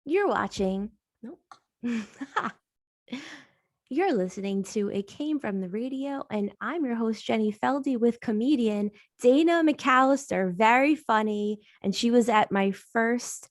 You're watching. Nope. You're listening to It Came from the Radio, and I'm your host, Jenny Feldy, with comedian Dana McAllister. Very funny. And she was at my first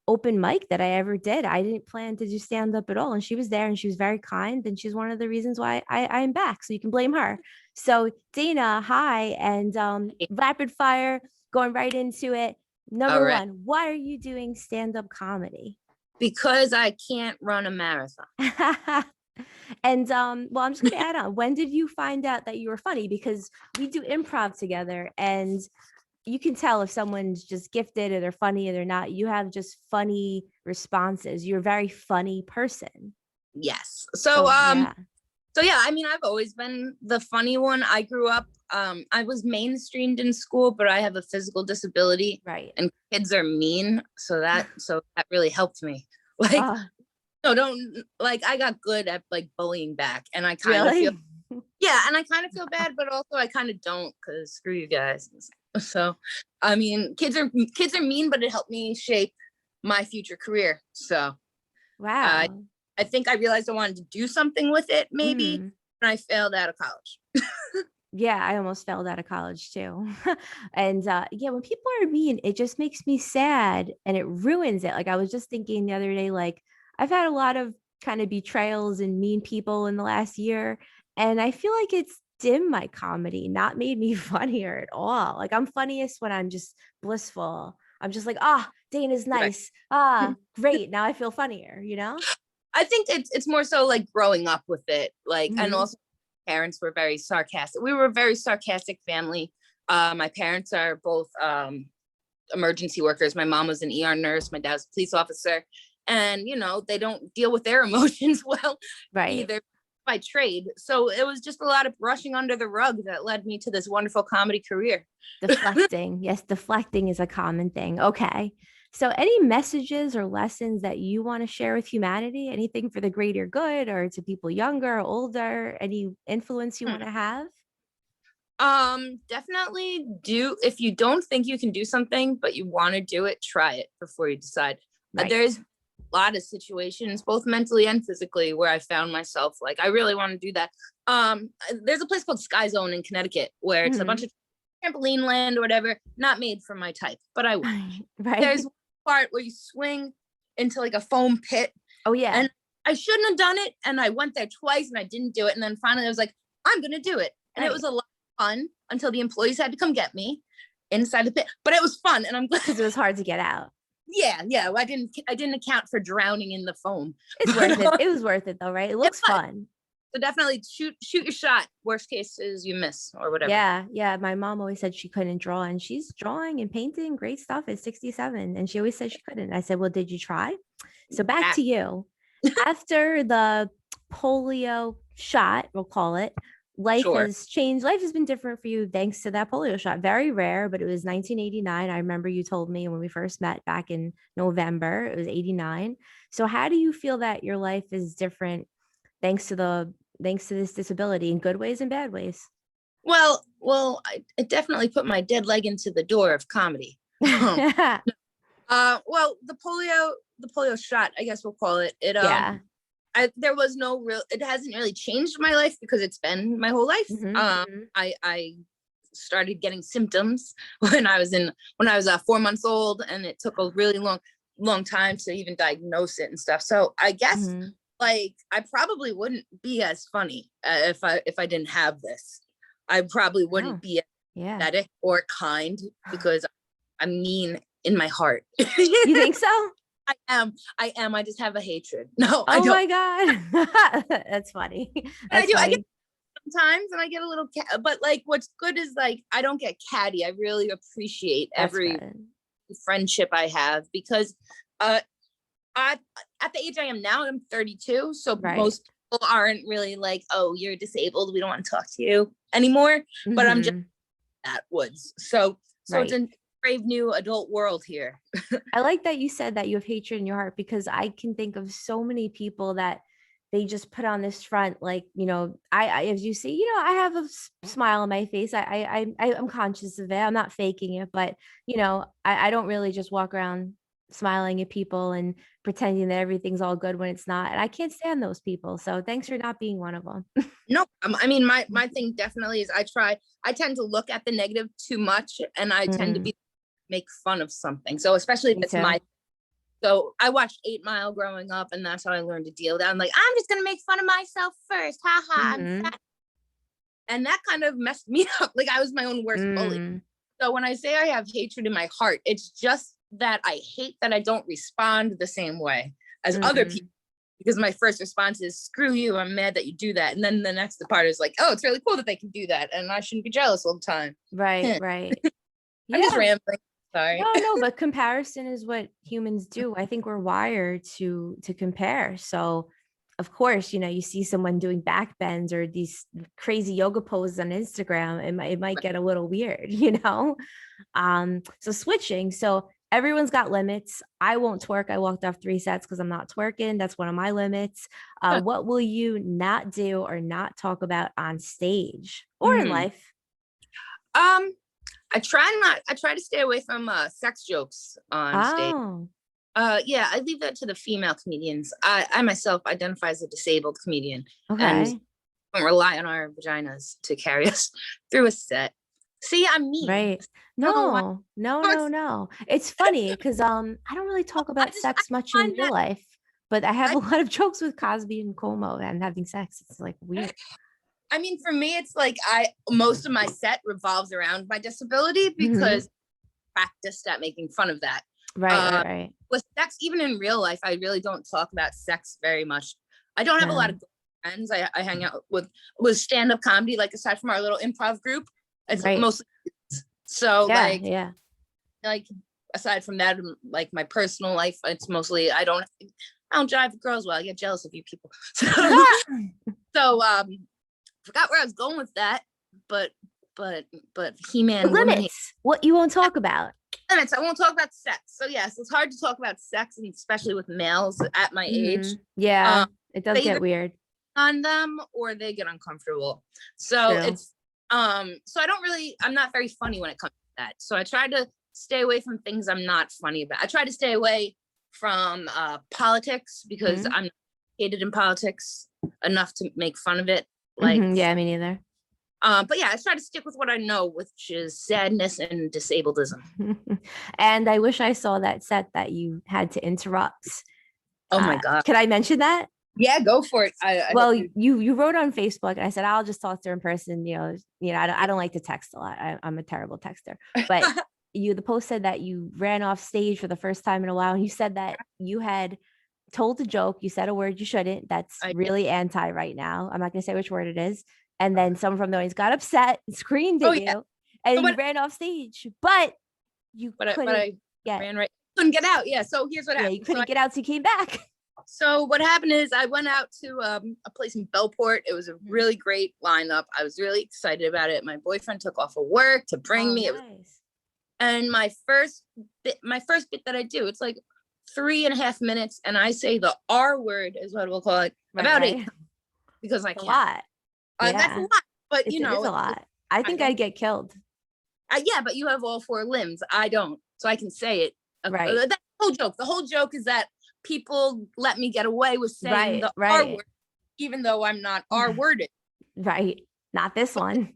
open mic that I ever did. I didn't plan to do stand up at all. And she was there and she was very kind. And she's one of the reasons why I'm back. So you can blame her. So, Dana, hi. And rapid fire, going right into it. All Number right. one, why are you doing stand up comedy? Because I can't run a marathon. And well, I'm just gonna add on. When did you find out that you were funny? Because we do improv together, and you can tell if someone's just gifted or they're funny or they're not. You have just funny responses. You're a very funny person. Yes. So yeah. So yeah, I mean, I've always been the funny one. I grew up, I was mainstreamed in school, but I have a physical disability Right. and kids are mean. So that really helped me. Like, Uh, no, don't like, I got good at like bullying back and I kind of feel, really? yeah. And I kind of feel bad, but also I kind of don't because screw you guys. So, I mean, kids are mean, but it helped me shape my future career. So I Wow. I think I realized I wanted to do something with it maybe, Mm. and I failed out of college. Yeah, I almost failed out of college too. And yeah, when people are mean, it just makes me sad and it ruins it. Like I was just thinking the other day, like I've had a lot of kind of betrayals and mean people in the last year. And I feel like it's dimmed my comedy, not made me funnier at all. Like I'm funniest when I'm just blissful. I'm just like, ah, Dana's Right. nice. Ah, great. Now I feel funnier, you know? I think it's more so like growing up with it, like, and Hmm. also parents were very sarcastic. We were a very sarcastic family. My parents are both emergency workers. My mom was an ER nurse. My dad was a police officer, and they don't deal with their emotions well Right. either by trade. So it was just a lot of brushing under the rug that led me to this wonderful comedy career. Deflecting. Yes, deflecting is a common thing. Okay. So, any messages or lessons that you want to share with humanity? Anything for the greater good or to people younger or older? Any influence you want to have? Definitely do. If you don't think you can do something, but you want to do it, try it before you decide. Right. There's a lot of situations, both mentally and physically, where I found myself like, I really want to do that. There's a place called Sky Zone in Connecticut where it's a bunch Mhm. of trampoline land or whatever, not made for my type, but I would. Right. There's one part where you swing into like a foam pit, Oh, yeah. and I shouldn't have done it. And I went there twice and I didn't do it. And then finally I was like, I'm going to do it. And it was Right. a lot of fun until the employees had to come get me inside the pit. But it was fun. And I'm glad. Because it was hard to get out. Yeah. Yeah. I didn't account for drowning in the foam. It's But worth it. It was worth it, though, right? It it looks was. fun. So definitely shoot your shot. Worst case is you miss or whatever. Yeah. Yeah. My mom always said she couldn't draw, and she's drawing and painting great stuff at 67. And she always said she couldn't. I said, well, did you try? So, back Ah, to you. After the polio shot, we'll call it, life sure. has changed. Life has been different for you thanks to that polio shot. Very rare, but it was 1989. I remember you told me when we first met back in November, it was 89. So how do you feel that your life is different thanks to this disability in good ways and bad ways? Well, I definitely put my dead leg into the door of comedy. Well, the polio shot, I guess we'll call it. Yeah. There was no real. It hasn't really changed my life because it's been my whole life. Hmm. Hmm. I started getting symptoms when I was 4 months old, and it took a really long time to even diagnose it and stuff. So I guess Hmm. like I probably wouldn't be as funny if I didn't have this. I probably Oh, wouldn't be yeah. empathetic or kind because I'm mean in my heart. You think so? I am. I just have a hatred. No, I Oh don't. my God. That's funny. And I That's do. I get funny. sometimes, and I get a little but like, what's good is like I don't get catty. I really appreciate That's every good. friendship I have because, uh, I at the age I am now, I'm 32, so Right. most people aren't really like, oh, you're disabled. We don't want to talk to you anymore. But I'm just Hmm. at Woods. So it's Right. a brave new adult world here. I like that you said that you have hatred in your heart because I can think of so many people that they just put on this front, like, I as you see, I have a smile on my face. I'm conscious of it. I'm not faking it, but I don't really just walk around. smiling at people and pretending that everything's all good when it's not. And I can't stand those people. So thanks for not being one of them. No, I mean, my thing definitely is I tend to look at the negative too much, and I tend to Mm, be make fun of something. So especially if me it's too. so I watched 8 Mile growing up, and that's how I learned to deal with that. I'm like, I'm just gonna make fun of myself first. Ha ha, I'm Hmm. fat. And that kind of messed me up. Like I was my own worst bully. Mm, So when I say I have hatred in my heart, it's just that I hate that I don't respond the same way as other mm. people. Because my first response is, screw you, I'm mad that you do that. And then the next part is like, oh, it's really cool that they can do that. And I shouldn't be jealous all the time. Right, right. I'm just Yeah. rambling. Sorry. No, but comparison is what humans do. I think we're wired to compare. So, of course, you see someone doing back bends or these crazy yoga poses on Instagram, it might get a little weird, you know? So switching. So everyone's got limits. I won't twerk. I walked off 3 sets because I'm not twerking. That's one of my limits. What will you not do or not talk about on stage or in Mhm. life? Um, I try to stay away from sex jokes on stage. Oh, Yeah, I leave that to the female comedians. I myself identify as a disabled comedian and okay. don't rely on our vaginas to carry us through a set. See, I'm mean. Right. I don't know why. No, no, no, no. It's funny because I don't really talk about I sex much in find real that life, but I have I a lot of jokes with Cosby and Cuomo and having sex. It's like weird. I mean, for me, it's like most of my set revolves around my disability Hmm. because I practiced at making fun of that. Right, right, Uh, right. with sex, even in real life, I really don't talk about sex very much. I don't have a lot No. of friends. I hang out with stand-up comedy, like aside from our little improv group, it's Right. mostly so Yeah, yeah. like aside from that, like my personal life, it's mostly I don't jive with girls well. I get jealous of you people. So forgot where I was going with that, but but The He-Man, woman hate limits, what you won't talk about. limits. I won't talk about sex. So yes, it's hard to talk about sex, and especially with males at my age. Yeah, Um, it does they get either weird. on them or they get uncomfortable. So True. it's so I'm not very funny when it comes to that. So I try to stay away from things I'm not funny about. I try to stay away from politics because Hmm. I'm not hated in politics enough to make fun of it. Like Hmm. Yeah, me neither. but yeah, I try to stick with what I know, which is sadness and disabledism. And I wish I saw that set that you had to interrupt. Oh my God. Can I mention that? Yeah, go for it. I hope Well, you. you wrote on Facebook, and I said I'll just talk to her in person. I don't like to text a lot. I'm a terrible texter. But the post said that you ran off stage for the first time in a while, and you said that you had told a joke. You said a word you shouldn't. That's I did. really anti right now. I'm not gonna say which word it is. And then someone from the audience got upset, and screamed Oh at yeah. you, and So you what? ran off stage, but you But couldn't I get ran right. Couldn't get out. Yeah. So here's what yeah, you happened. couldn't get out, so you came back. So what happened is I went out to a place in Belport. It was a Mhm. really great lineup. I was really excited about it. My boyfriend took off of work to bring Oh, me. nice. And my first bit that I do, it's like 3.5 minutes, and I say the R word is what we'll call it Right, about eight right. times because I It's a can. lot. That's a Yeah. lot, but It is a lot. I think I, I'd get killed. yeah, but you have all four limbs. I don't, so I can say it. Right. That's the whole joke. The whole joke is that people let me get away with saying Right. the R Right. word, even though I'm not R worded. Right. Not this one.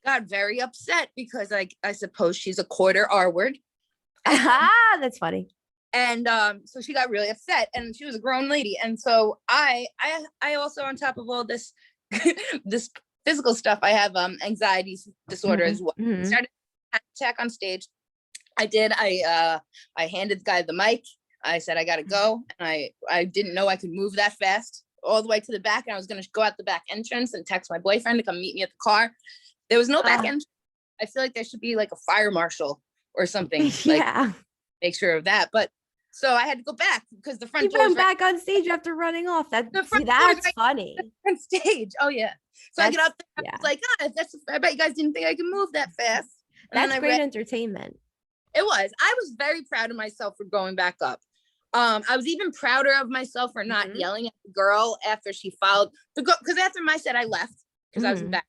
Got very upset because I suppose she's a quarter R word. Ah, that's funny. And so she got really upset, and she was a grown lady. And so I also, on top of all this this physical stuff, I have anxiety disorder Hmm. as well. I Hmm. started attack on stage. I handed the guy the mic. I said I gotta go, and I didn't know I could move that fast all the way to the back, and I was gonna go out the back entrance and text my boyfriend to come meet me at the car. There was no back entrance. I feel like there should be like a fire marshal or something, like Yeah. make sure of that. But so I had to go back because the You front door is ran right. back on stage after running off. The See, front door is that's right funny. on stage. Oh yeah. So I get That's up there. I yeah. was like, I bet you guys didn't think I could move that fast. And then That's I great read entertainment. it was. I was very proud of myself for going back up. I was even prouder of myself for not Hmm. yelling at the girl after she followed the girl, because after my set I left because I was in Hmm. back.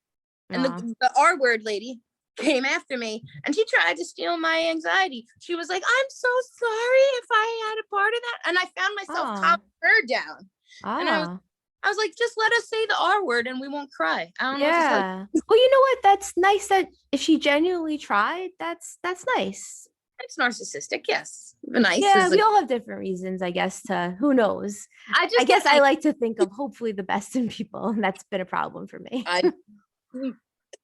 And Aw. the R word lady, came after me and she tried to steal my anxiety. She was like, I'm so sorry if I had a part of that. And I found myself Oh, calming her down. And oh, I was like, just let us say the R word and we won't cry. I don't know what to tell you. yeah. Well, you know what? That's nice that if she genuinely tried, that's nice. It's narcissistic, yes. Nice Yeah, is a, we all have different reasons, I guess, to who knows. I I just get guess I like to think of hopefully the best in people, and that's been a problem for me. I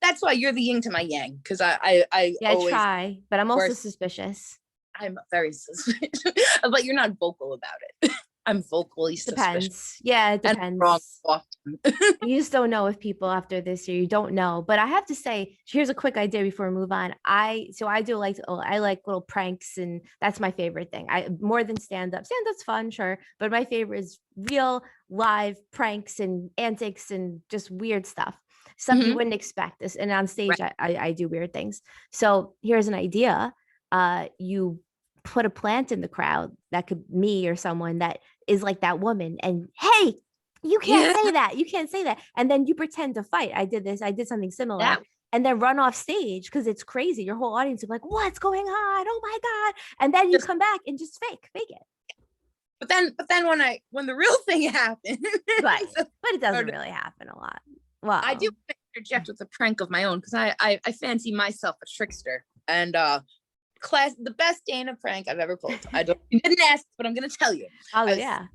that's why you're the yin to my yang, because I Yeah, I always try, but I'm also worse. suspicious. I'm very suspicious, but you're not vocal about it. I'm vocally suspicious Depends. Yeah, it and wrong depends. often. You just don't know if people after this year, you don't know. But I have to say, here's a quick idea before we move on. I do like, oh, I like little pranks, and that's my favorite thing. I more than stand up. Stand up's fun, sure, but my favorite is real live pranks and antics and just weird stuff you Mhm. wouldn't expect. This and on Right. stage, I do weird things. So here's an idea. You put a plant in the crowd that could me or someone that is like that woman, and hey, you can't Yeah, say that. You can't say that. And then you pretend to fight. I did this. I did something similar. that. And then run off stage because it's crazy. Your whole audience is like, what's going on? Oh my God. And then you Just, come back and just fake it. but then when the real thing happened, Right. so, But it doesn't really happen a lot. Well, I do interject with a prank of my own because I fancy myself a trickster and the best Dana prank I've ever pulled. You didn't ask, but I'm gonna tell you. oh, I was yeah.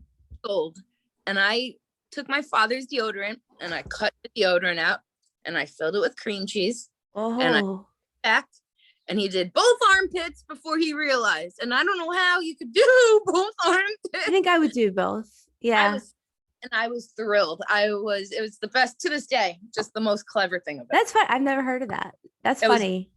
old and I took my father's deodorant and I cut the deodorant out and I filled it with cream cheese and I Oh, back and he did both armpits before he realized. And I don't know how you could do both I armpits. think I would do both. Yeah. I was thrilled. It was the best to this day, just the most clever thing about That's fun. I've never heard of that. That's it. funny.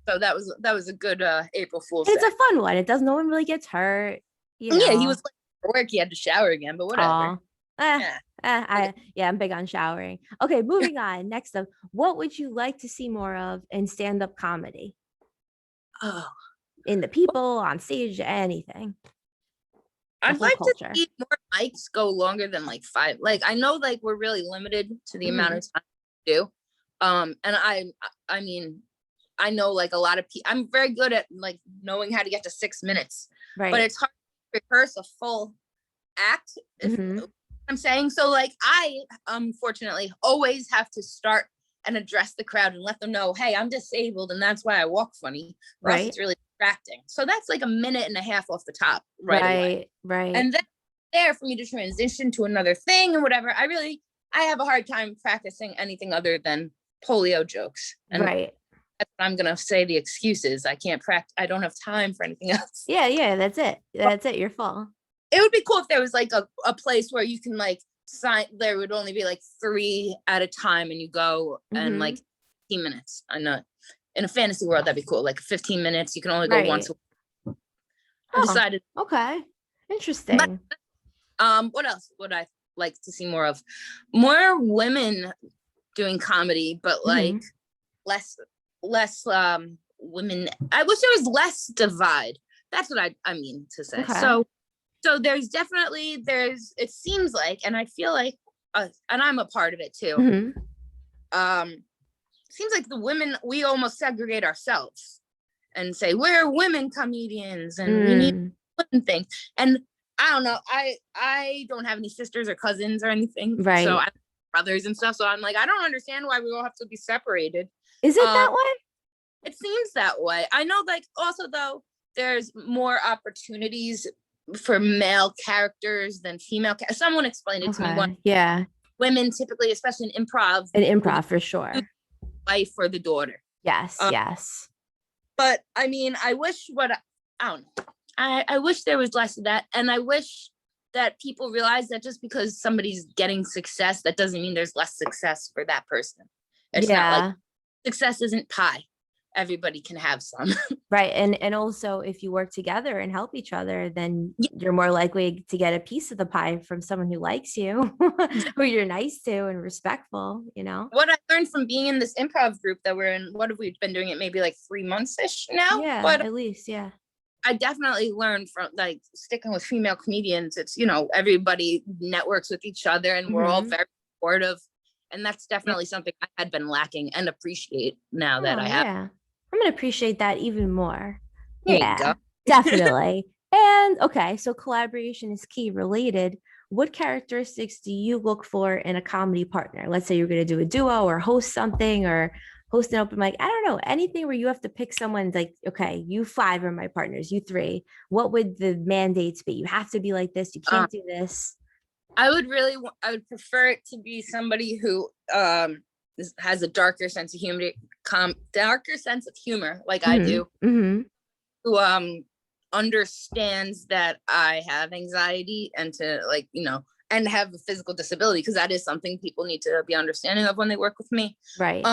That was a good April Fool's And it's Day. a fun one. It does no one really gets hurt, you Yeah, he know. was like for work, he had to shower again, but whatever. Oh, eh, Yeah. I'm big on showering. Okay, moving on. Next up, what would you like to see more of in stand-up comedy? Oh, In the people, on stage, anything. The I'd whole like to culture. see more mics go longer than like 5. Like I know like we're really limited to the amount Mhm. of time we do. And I mean, I know like a lot of people, I'm very good at like knowing how to get to 6 minutes, but Right. it's hard to rehearse a full act if Mhm. I'm saying. So like I unfortunately always have to start and address the crowd and let them know, hey, I'm disabled and that's why I walk funny, or else Right. it's really distracting. So that's like a minute and a half off the top right away. Right. Right. And then there for me to transition to another thing and whatever, I have a hard time practicing anything other than polio jokes. And Right. that's what I'm gonna say the excuses. I can't practice, I don't have time for anything else. Yeah, yeah, that's it. That's it. You're full. It would be cool if there was like a place where you can like sign, there would only be like 3 at a time and you go and like Mhm. 15 minutes. I know in a fantasy world that'd be cool. Like 15 minutes, you can only go once. Right. I Oh, decided, okay. but Interesting. what else would I like to see more of? More women doing comedy, but like Mhm. less women. I wish there was less divide. That's what I mean to say. Okay. So there's it seems like, and I feel like and I'm a part of it too. Mhm. Seems like the women, we almost segregate ourselves and say we're women comedians and we need Mm. women things. And I don't know, I don't have any sisters or cousins or anything, so I Right. have brothers and stuff, so I'm like, I don't understand why we all have to be separated. Is it um that way? it seems that way. I know, like, also though, there's more opportunities for male characters than female. Someone explained it to me. One, Okay. Yeah. women typically, especially in improv, An will improv for do sure. the wife or the daughter. Yes. Uh, Yes. but I mean, I don't know. I wish there was less of that, and I wish that people realize that just because somebody's getting success, that doesn't mean there's less success for that person. It's not like Yeah. success isn't pie. Everybody can have some. Right. And also if you work together and help each other, then Yeah, you're more likely to get a piece of the pie from someone who likes you, who you're nice to and respectful, you know? what I learned from being in this improv group that we're in, what have we been doing it maybe like 3 months ish now? Yeah, But at least. Yeah. I definitely learned from like sticking with female comedians. It's, everybody networks with each other and we're all Hmm. very supportive. And that's definitely something I had been lacking and appreciate now that Oh, I have. yeah. I'm going to appreciate that even more. There you go. Yeah, definitely. And okay, so collaboration is key related. What characteristics do you look for in a comedy partner? Let's say you're going to do a duo or host something or host an open mic. I don't know, anything where you have to pick someone like, okay, you five are my partners, you three. What would the mandates be? You have to be like this. You Um, can't do this. I would prefer it to be somebody who has a darker sense of humor, darker sense of humor, like I Mm-hmm. do, Mm-hmm. who understands that I have anxiety and to like, and have a physical disability, because that is something people need to be understanding of when they work with me. Right.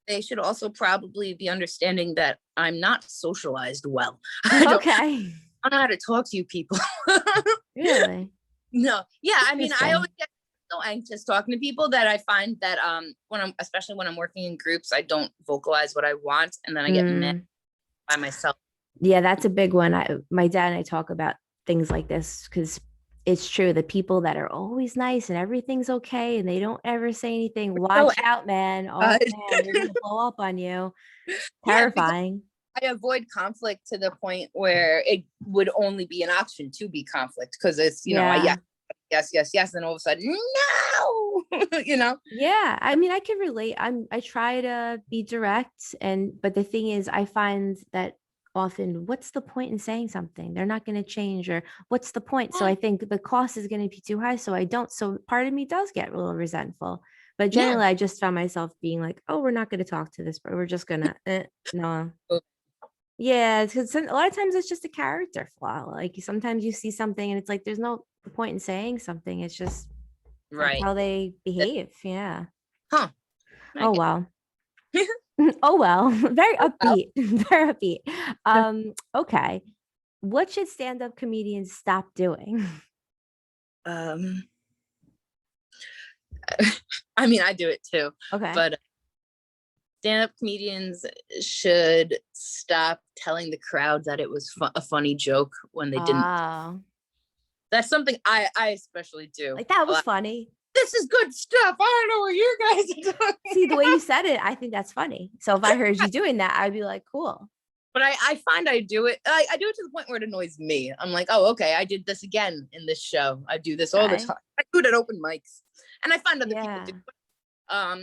They should also probably be understanding that I'm not socialized well. I Okay. don't know how to talk to you people. Really? No. Yeah. I mean, I always Interesting. get so anxious talking to people that I find that especially when I'm working in groups, I don't vocalize what I want, and then I get mad Mm. by myself. Yeah, that's a big one. My dad and I talk about things like this because it's true. The people that are always nice and everything's okay and they don't ever say anything, So, watch out, man. Oh man, they're gonna blow up on you. yeah, because Terrifying. I avoid conflict to the point where it would only be an option to be conflict, because it's, I Yeah. yes, and all of a sudden, no, Yeah. I mean, I can relate. I try to be direct but the thing is I find that often what's the point in saying something? They're not going to change or what's the point? So I think the cost is going to be too high. So I don't. So part of me does get a little resentful. But yeah. generally I just found myself being like, oh, we're not going to talk to this, but we're just gonna no. Yeah, because a lot of times it's just a character flaw. Like sometimes you see something and it's like there's no point in saying something. It's just that's Right. how they behave. Yeah. Huh. I Oh get well. Oh well. Very well. upbeat. Very upbeat. Okay. What should stand-up comedians stop doing? Um, I mean, I do it too, Okay. but stand-up comedians should stop telling the crowd that it was a funny joke when they didn't. Oh, That's something I especially do. like that was funny. This is good stuff. I don't know what you guys are doing. See, the way you said it, I think that's funny. So if I heard you doing that, I'd be like, cool. But I find I do it. I do it to the point where it annoys me. I'm like, oh, okay, I did this again in this show. I do this all the Okay. time. I do it at open mics, and I find other people Yeah.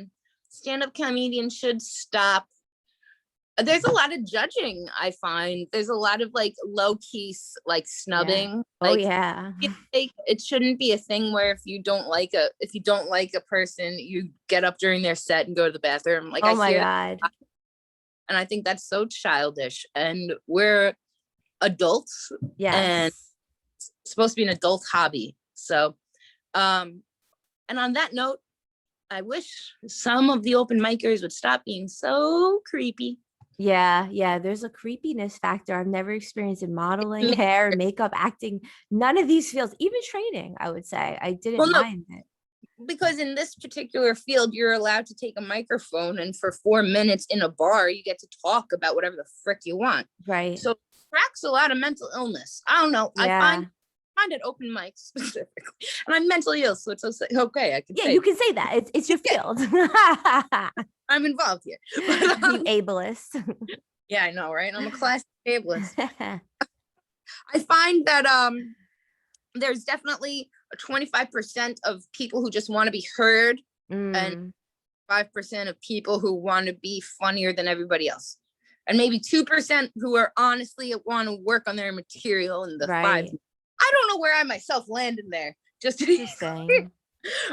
do. Stand-up comedians should stop. There's a lot of judging. I find there's a lot of like low key like Yeah. snubbing. Oh Like yeah. it shouldn't be a thing where if you don't like a person, you get up during their set and go to the bathroom. Like I Oh my hear, God. and I think that's so childish. And we're adults, and Yes. it's supposed to be an adult hobby. So, and on that note, I wish some of the open micers would stop being so creepy. Yeah, yeah. There's a creepiness factor I've never experienced in modeling, hair, makeup, acting. None of these fields, even training, I would say. I didn't Well, no, mind it. because in this particular field, you're allowed to take a microphone, and for 4 minutes in a bar, you get to talk about whatever the frick you want. Right. So it tracks a lot of mental illness. I don't know. I Yeah. find it open mic specifically, and I'm mentally ill, so it's okay. I can Yeah, say you can say that. It's your yeah, field. I'm involved here. But, You ableist. yeah, I know, right? I'm a classic ableist. I find that there's definitely 25% of people who just want to be heard, and Mm, 5% of people who want to be funnier than everybody else. And maybe 2% who are honestly want to work on their material, and the five. right. I don't know where I myself land in there. Just to be clear, Interesting.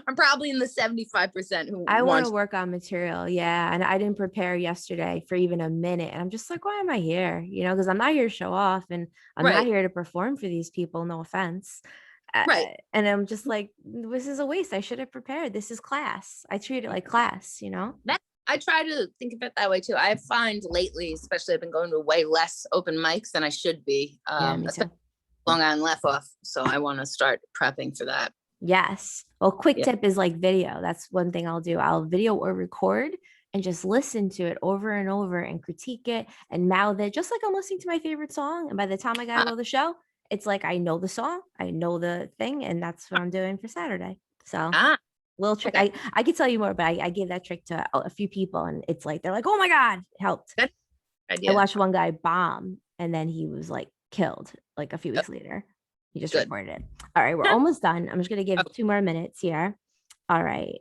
I'm probably in the 75% who I want to wants. work on material. Yeah. And I didn't prepare yesterday for even a minute. And I'm just like, why am I here? Because I'm not here to show off and I'm not Right, here to perform for these people. No offense. right. And I'm just like, this is a waste. I should have prepared. This is class. I treat it like class. That I try to think of it that way too. I find lately, especially, I've been going to way less open mics than I should be. Yeah, me Especially too. Long Island left off, so I want to start prepping for that. Yes. Well, quick Yeah. tip is like video. That's one thing I'll do. I'll video or record and just listen to it over and over and critique it and mouth it, just like I'm listening to my favorite song. And by the time I got to Uh, go to the show, it's like I know the song, I know the thing, and that's what I'm doing for Saturday. So ah, little trick. Okay. I could tell you more, but I gave that trick to a few people, and it's like they're like, oh my god, it helped. That's a good I idea. watched one guy bomb, and then he was like killed like a few Oh, weeks later. He just good. reported it. All right, we're almost done. I'm just gonna Oh, give 2 more minutes here. All right.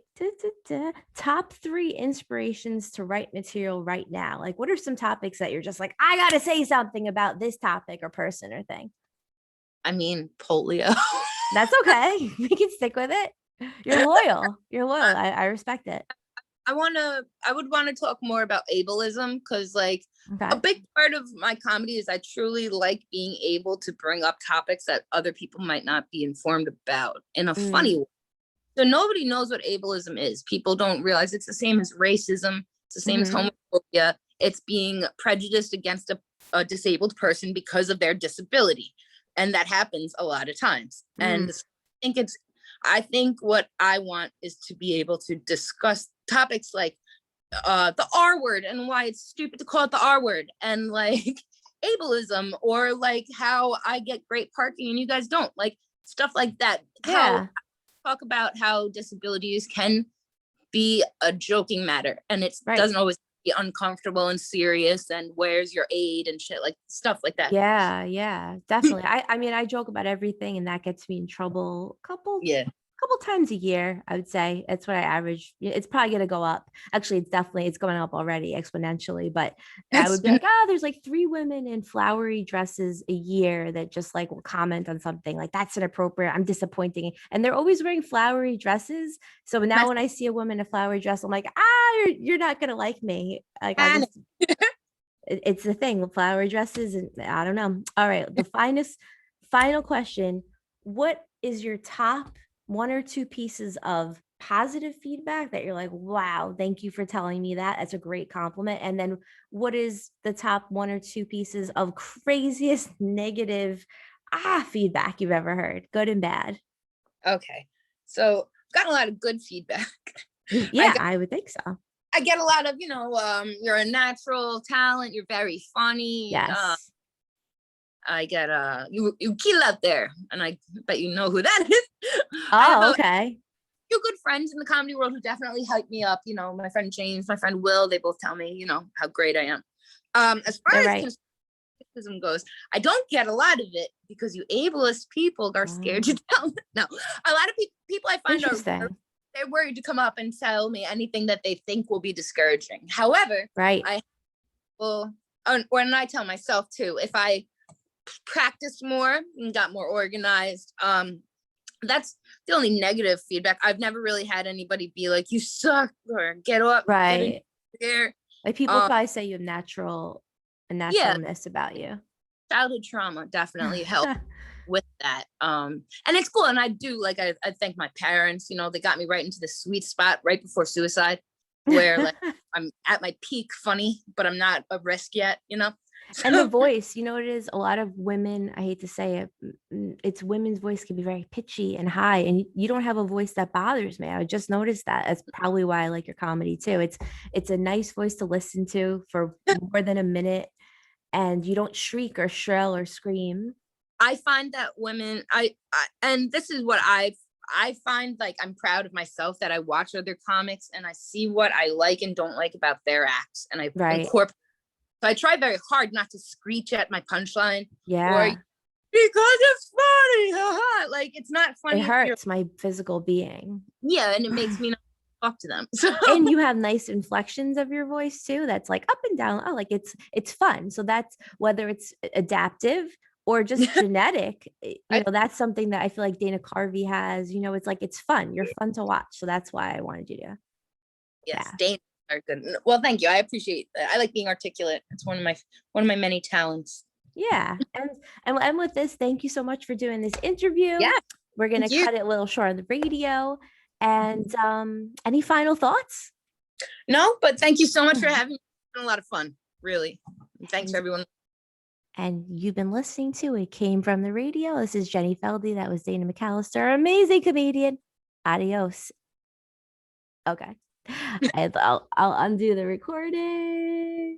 Top 3 inspirations to write material right now. Like, what are some topics that you're just like, I gotta say something about this topic or person or thing? I mean, polio. That's okay. We can stick with it. You're loyal. You're loyal. I respect it. I would want to talk more about ableism because, like, a Okay. big part of my comedy is I truly like being able to bring up topics that other people might not be informed about in a funny Mm, way. So nobody knows what ableism is. People don't realize it's the same as racism. It's the same as hmm homophobia. It's being prejudiced against a disabled person because of their disability, and that happens a lot of times. mm. And I think what I want is to be able to discuss topics like the R word and why it's stupid to call it the R word, and like ableism, or like how I get great parking and you guys don't, like stuff like that. How Yeah. talk about how disabilities can be a joking matter, and it Right. doesn't always be uncomfortable and serious and where's your aid and shit, like stuff like that. Yeah, yeah, definitely. I mean, I joke about everything, and that gets me in trouble Yeah. couple times a year, I would say. That's what I average. It's probably gonna go up. Actually, it's going up already exponentially, but I would be like, oh, there's like 3 women in flowery dresses a year that just like will comment on something like that's inappropriate. I'm disappointing. And they're always wearing flowery dresses. So now when I see a woman in a flowery dress, I'm like, you're not gonna like me. Like I just it's the thing with flowery dresses, and I don't know. All right, the final question. What is your top 1 or 2 pieces of positive feedback that you're like, wow, thank you for telling me that? That's a great compliment. And then what is the top 1 or 2 pieces of craziest negative feedback you've ever heard, good and bad? Okay. So got a lot of good feedback. I Yeah, got I would think so. I get a lot of, you're a natural talent, you're very funny. Yes. I get you kill out there, and I bet you know who that is. I have Oh, a okay. few good friends in the comedy world who definitely hype me up. My friend James, my friend Will, they both tell me, how great I am. As far They're as right. criticism goes, I don't get a lot of it because you ableist people are scared to Oh, tell. No, a lot of people I find interesting. they're worried to come up and tell me anything that they think will be discouraging. However, Right. I will, when I tell myself too, if I practiced more and got more organized, that's the only negative feedback. I've never really had anybody be like, you suck, or get up, get in Right. there. Like people Um, probably say you have a yeah, naturalness about you. childhood trauma definitely helped with that. And it's cool. And I do, like, I thank my parents, they got me right into the sweet spot right before suicide, where like I'm at my peak funny, but I'm not a risk yet. And the So voice, you know what it is? A lot of women, I hate to say it, it's women's voice can be very pitchy and high, and you don't have a voice that bothers me. I just noticed that. That's probably why I like your comedy too. It's a nice voice to listen to for more than a minute, and you don't shriek or shrill or scream. I find that women, and this is what I find, like, I'm proud of myself that I watch other comics and I see what I like and don't like about their acts, and I Right. incorporate. So I try very hard not to screech at my punchline, or Yeah. because it's funny, haha. Like, it's not It funny if you're, hurts my physical being. yeah, and it makes me not talk to them. So And you have nice inflections of your voice too, that's like up and down. Oh, like it's fun. So that's whether it's adaptive or just genetic, I, that's something that I feel like Dana Carvey has. It's like it's fun, you're fun to watch, so that's why I wanted you to. yes, Yeah. Dane are good. Well, thank you. I appreciate that. I like being articulate. It's one of my many talents. Yeah. And with this, thank you so much for doing this interview. Yeah, We're gonna thank you. cut it a little short on the radio. And any final thoughts? No, but thank you so much for having me. It's been a lot of fun, really. And thanks And everyone. And you've been listening to It Came From the Radio. This is Jenny Feldy. That was Dana McAllister, amazing comedian. Adios. Okay. I'll undo the recording.